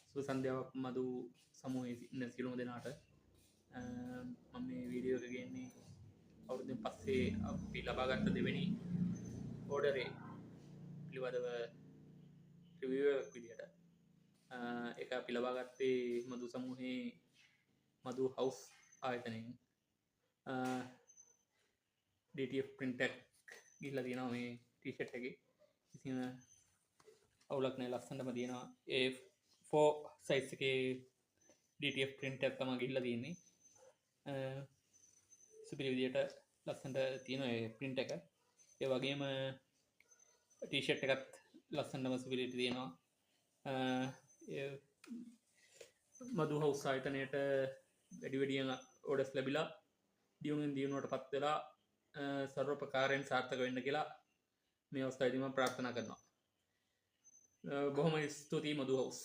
සුබ සන්ධ්‍යාවක් මදු සමූහයේ ඉන්න සියලුම දෙනාට මම මේ වීඩියෝ එක ගේන්නේ අවුරුද්දෙන් පස්සේ අපි ලබාගත්ත දෙවෙනි ඕඩරේ පිළිබඳව රිවිව් එකක් විදිහට. ඒක අපි ලබාගත්තේ මදු සමූහයේ මදු හවුස් ආයතනයෙන්. DTF print එකක් ගිහිල්ලා තියෙනවා මේ ටී-ෂර්ට් එකේ. ඉතින් අවුලක් නැහැ, ලස්සනටම තියෙනවා. A4 size එකේ DTF print එකක් තමයි ගිහිල්ලා තියෙන්නේ. සුපිරි විදියට ලස්සනට තියෙනවා ඒ print එක. ඒ වගේම ටී-ෂර්ට් එකත් ලස්සනටම සුපිරිට තියෙනවා. මදු හවුස් ආයතනයට වැඩියෙන් ඕඩර්ස් ලැබිලා දියුණුවෙන් දියුණුවට පත් වෙලා සර්වප්‍රකාරයෙන් සාර්ථක වෙන්න කියලා මේ අවස්ථාවේදී මම ප්‍රාර්ථනා කරනවා. බොහොම ස්තුතියි මදු හවුස්.